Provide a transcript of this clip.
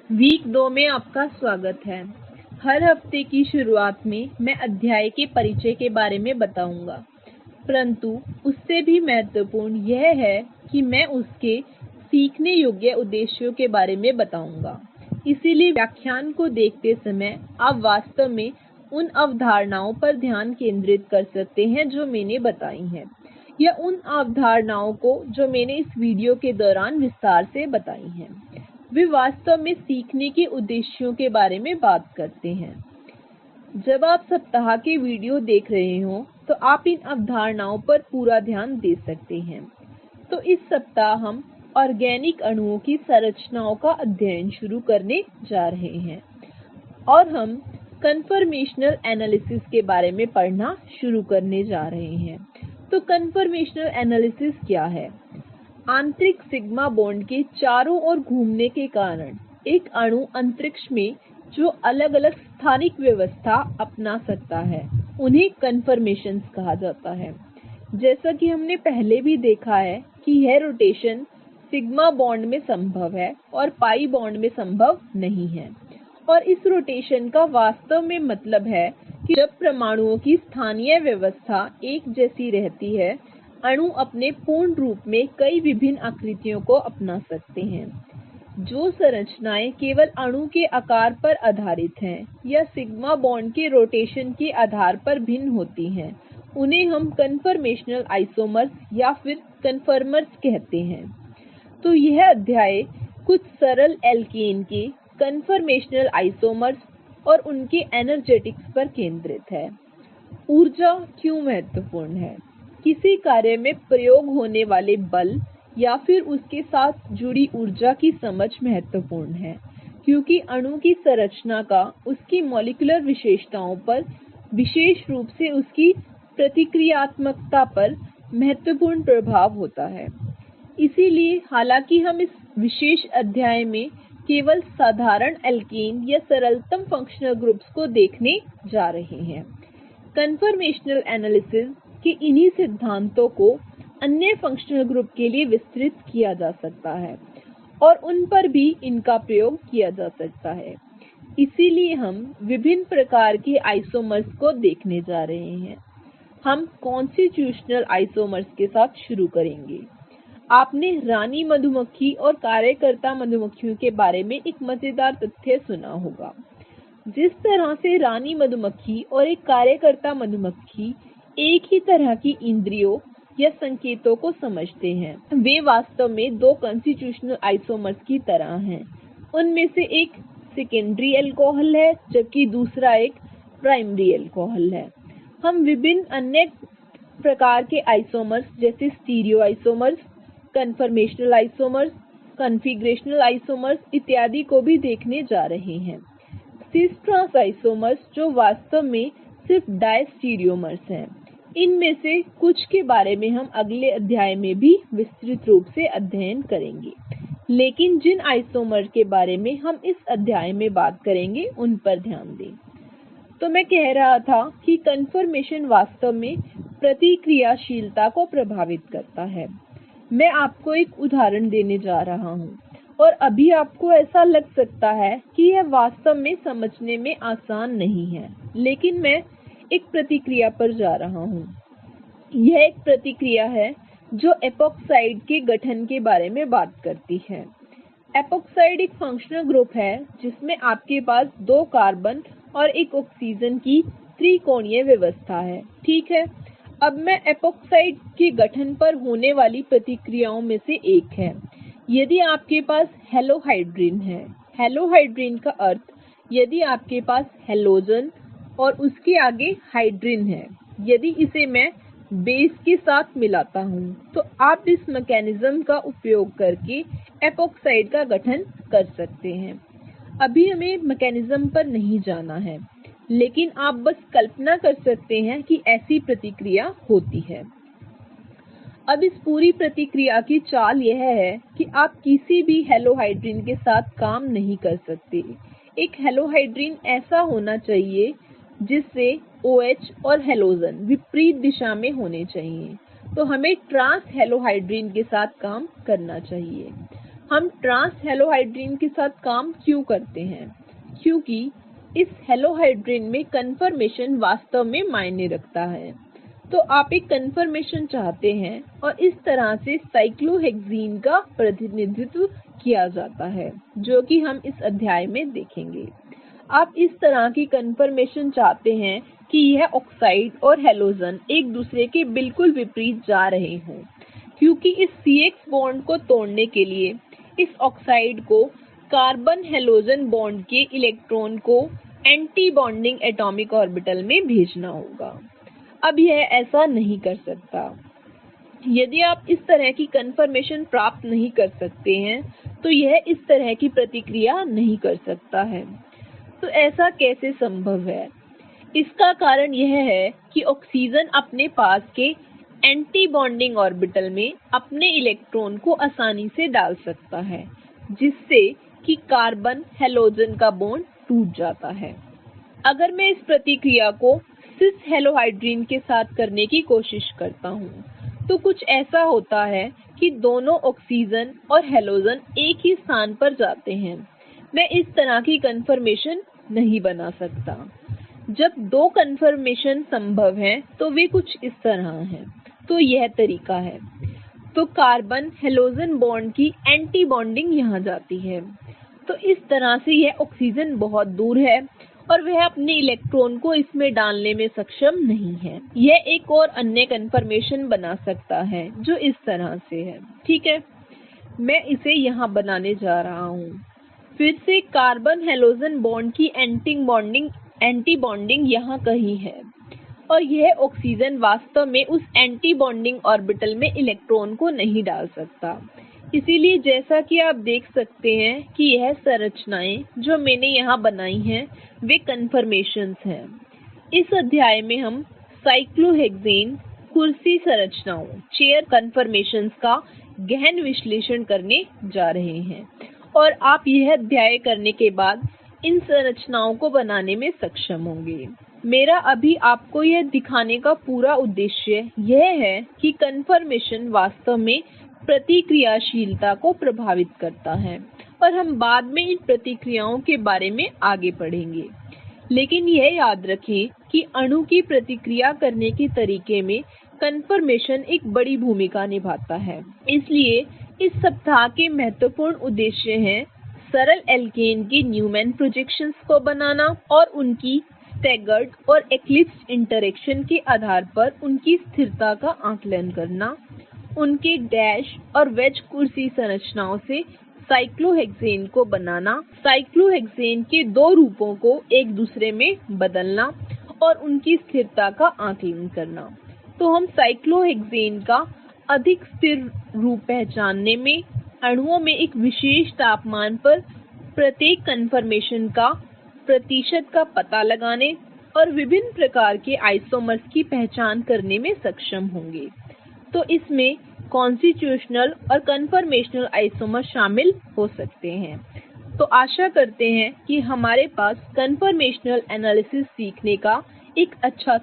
Week 2 में आपका स्वागत है। हर हफ्ते की शुरुआत में मैं अध्याय के परिचय के बारे में बताऊंगा, परंतु उससे भी महत्वपूर्ण यह है कि मैं उसके सीखने योग्य उद्देश्यों के बारे में बताऊंगा। इसीलिए व्याख्यान को देखते समय आप वास्तव में उन अवधारणाओं पर ध्यान केंद्रित कर सकते हैं जो मैंने बताई हैं, या उन अवधारणाओं को जो मैंने इस वीडियो के दौरान विस्तार से बताई हैं। वे वास्तव में सीखने के उद्देश्यों के बारे में बात करते हैं। जब आप सप्ताह के वीडियो देख रहे हों तो आप इन अवधारणाओं पर पूरा ध्यान दे सकते हैं। तो इस सप्ताह हम ऑर्गेनिक अणुओं की संरचनाओं का अध्ययन शुरू करने जा रहे हैं और हम कन्फर्मेशनल एनालिसिस के बारे में पढ़ना शुरू करने जा रहे हैं। तो कन्फर्मेशनल एनालिसिस क्या है? आंतरिक सिग्मा बॉन्ड के चारों ओर घूमने के कारण एक अणु अंतरिक्ष में जो अलग अलग स्थानिक व्यवस्था अपना सकता है उन्हें कन्फर्मेशंस कहा जाता है। जैसा कि हमने पहले भी देखा है कि यह रोटेशन सिग्मा बॉन्ड में संभव है और पाई बॉन्ड में संभव नहीं है, और इस रोटेशन का वास्तव में मतलब है कि जब परमाणुओं की स्थानीय व्यवस्था एक जैसी रहती है, अणु अपने पूर्ण रूप में कई विभिन्न आकृतियों को अपना सकते हैं। जो संरचनाएं केवल अणु के आकार पर आधारित हैं या सिग्मा बॉन्ड के रोटेशन के आधार पर भिन्न होती हैं, उन्हें हम कन्फर्मेशनल आइसोमर्स या फिर कन्फर्मर्स कहते हैं। तो यह अध्याय कुछ सरल एल्केन के कन्फर्मेशनल आइसोमर्स और उनके एनर्जेटिक्स पर केंद्रित है। ऊर्जा क्यों महत्वपूर्ण है? किसी कार्य में प्रयोग होने वाले बल या फिर उसके साथ जुड़ी ऊर्जा की समझ महत्वपूर्ण है, क्योंकि अणु की संरचना का उसकी मॉलिक्यूलर विशेषताओं पर, विशेष रूप से उसकी प्रतिक्रियात्मकता पर महत्वपूर्ण प्रभाव होता है। इसीलिए हालांकि हम इस विशेष अध्याय में केवल साधारण एल्केन या सरलतम फंक्शनल ग्रुप्स को देखने जा रहे हैं, कन्फर्मेशनल एनालिसिस के इन्हीं सिद्धांतों को अन्य फंक्शनल ग्रुप के लिए विस्तृत किया जा सकता है और उन पर भी इनका प्रयोग किया जा सकता है। इसीलिए हम विभिन्न प्रकार के आइसोमर्स को देखने जा रहे हैं। हम कॉन्स्टिट्यूशनल आइसोमर्स के साथ शुरू करेंगे। आपने रानी मधुमक्खी और कार्यकर्ता मधुमक्खियों के बारे में एक मजेदार तथ्य सुना होगा। जिस तरह से रानी मधुमक्खी और एक कार्यकर्ता मधुमक्खी एक ही तरह की इंद्रियों या संकेतों को समझते हैं, वे वास्तव में दो कॉन्स्टिट्यूशनल आइसोमर्स की तरह हैं। उनमें से एक सेकेंडरी अल्कोहल है जबकि दूसरा एक प्राइमरी अल्कोहल है। हम विभिन्न अन्य प्रकार के आइसोमर्स जैसे stereo isomers, conformational isomers, configurational isomers इत्यादि को भी देखने जा रहे हैं। सिस ट्रांस आइसोमर्स जो वास्तव में सिर्फ डायस्टीरियोमर्स हैं, इनमें से कुछ के बारे में हम अगले अध्याय में भी विस्तृत रूप से अध्ययन करेंगे, लेकिन जिन आइसोमर के बारे में हम इस अध्याय में बात करेंगे उन पर ध्यान दें। तो मैं कह रहा था कि कन्फर्मेशन वास्तव में प्रतिक्रियाशीलता को प्रभावित करता है। मैं आपको एक उदाहरण देने जा रहा हूं और अभी आपको ऐसा लग सकता है कि यह वास्तव में समझने में आसान नहीं है, लेकिन मैं एक प्रतिक्रिया पर जा रहा हूं। यह एक प्रतिक्रिया है जो एपॉक्साइड के गठन के बारे में बात करती है। एपॉक्साइड एक फंक्शनल ग्रुप है जिसमें आपके पास 2 कार्बन और 1 ऑक्सीजन की त्रिकोणीय व्यवस्था है। ठीक है, अब मैं एपॉक्साइड के गठन पर होने वाली प्रतिक्रियाओं में से एक है। यदि आपके पास हेलोहाइड्रिन है, हेलोहाइड्रिन का अर्थ यदि आपके पास हेलोजन और उसके आगे हाइड्रिन है, यदि इसे मैं बेस के साथ मिलाता हूं तो आप इस मैकेनिज्म का उपयोग करके एपॉक्साइड का गठन कर सकते हैं। अभी हमें मैकेनिज्म पर नहीं जाना है, लेकिन आप बस कल्पना कर सकते हैं कि ऐसी प्रतिक्रिया होती है। अब इस पूरी प्रतिक्रिया की चाल यह है कि आप किसी भी हेलोहाइड्रिन के साथ काम नहीं कर सकते। एक हेलोहाइड्रिन ऐसा होना चाहिए जिससे OH और हेलोजन विपरीत दिशा में होने चाहिए, तो हमें ट्रांस हेलोहाइड्रिन के साथ काम करना चाहिए। हम ट्रांस हेलोहाइड्रिन के साथ काम क्यों करते हैं? क्योंकि इस हेलोहाइड्रिन में कन्फर्मेशन वास्तव में मायने रखता है। तो आप एक कन्फर्मेशन चाहते हैं और इस तरह से साइक्लोहेक्सीन का प्रतिनिधित्व किया जाता है, जो कि हम इस अध्याय में देखेंगे। आप इस तरह की कन्फर्मेशन चाहते हैं कि यह ऑक्साइड और हैलोजन एक दूसरे के बिल्कुल विपरीत जा रहे हों, क्योंकि इस CX बॉन्ड को तोड़ने के लिए इस ऑक्साइड को कार्बन हैलोजन बॉन्ड के इलेक्ट्रॉन को एंटी बॉन्डिंग एटॉमिक ऑर्बिटल में भेजना होगा। अब यह ऐसा नहीं कर सकता। यदि आप इस तरह की कन्फर्मेशन प्राप्त नहीं कर सकते हैं तो यह इस तरह की प्रतिक्रिया नहीं कर सकता है। तो ऐसा कैसे संभव है? इसका कारण यह है कि ऑक्सीजन अपने पास के एंटी बॉन्डिंग ऑर्बिटल में अपने इलेक्ट्रॉन को आसानी से डाल सकता है, जिससे कि कार्बन हैलोजन का बॉन्ड टूट जाता है। अगर मैं इस प्रतिक्रिया को सिस हेलोहाइड्रिन के साथ करने की कोशिश करता हूं तो कुछ ऐसा होता है कि दोनों ऑक्सीजन और हैलोजन एक ही स्थान पर जाते हैं। मैं इस तरह की कन्फर्मेशन नहीं बना सकता। जब दो कन्फर्मेशन संभव हैं तो वे कुछ इस तरह हैं। तो यह तरीका है। तो कार्बन हैलोजन बॉन्ड की एंटी बॉन्डिंग यहाँ जाती है। तो इस तरह से यह ऑक्सीजन बहुत दूर है और वह अपने इलेक्ट्रॉन को इसमें डालने में सक्षम नहीं है। यह एक और अन्य कन्फर्मेशन बना सकता है जो इस तरह से है। ठीक है, मैं इसे यहाँ बनाने जा रहा हूँ। फिर से कार्बन हैलोजन बॉन्ड की एंटी बॉन्डिंग यहाँ कहीं है और यह ऑक्सीजन वास्तव में उस एंटी बॉन्डिंग ऑर्बिटल में इलेक्ट्रॉन को नहीं डाल सकता। इसीलिए जैसा कि आप देख सकते हैं कि यह संरचनाएं जो मैंने यहाँ बनाई हैं वे कन्फर्मेशंस हैं। इस अध्याय में हम साइक्लोहेक्सेन कुर्सी संरचनाओं चेयर कन्फर्मेशंस का गहन विश्लेषण करने जा रहे हैं और आप यह अध्याय करने के बाद इन संरचनाओं को बनाने में सक्षम होंगे। मेरा अभी आपको यह दिखाने का पूरा उद्देश्य यह है कि कन्फर्मेशन वास्तव में प्रतिक्रियाशीलता को प्रभावित करता है और हम बाद में इन प्रतिक्रियाओं के बारे में आगे पढ़ेंगे। लेकिन यह याद रखें कि अणु की प्रतिक्रिया करने के तरीके में कन्फर्मेशन एक बड़ी भूमिका निभाता है। इसलिए इस सप्ताह के महत्वपूर्ण उद्देश्य हैं सरल एल्केन की न्यूमैन प्रोजेक्शंस को बनाना और उनकी स्टैगर्ड और एक्लिप्स्ड इंटरैक्शन के आधार पर उनकी स्थिरता का आकलन करना, उनके डैश और वेज कुर्सी संरचनाओं से साइक्लोहेक्सेन को बनाना, साइक्लोहेक्सेन के दो रूपों को एक दूसरे में बदलना और उनकी स्थिरता का आकलन करना। तो हम साइक्लोहेक्सेन का अधिक स्थिर रूप पहचानने में, अणुओं में एक विशेष तापमान पर प्रत्येक कन्फर्मेशन का प्रतिशत का पता लगाने और विभिन्न प्रकार के आइसोमर्स की पहचान करने में सक्षम होंगे। तो इसमें कॉन्स्टिट्यूशनल और कन्फर्मेशनल आइसोमर शामिल हो सकते हैं। तो आशा करते हैं कि हमारे पास कन्फर्मेशनल एनालिसिस सीखने का एक अच्छा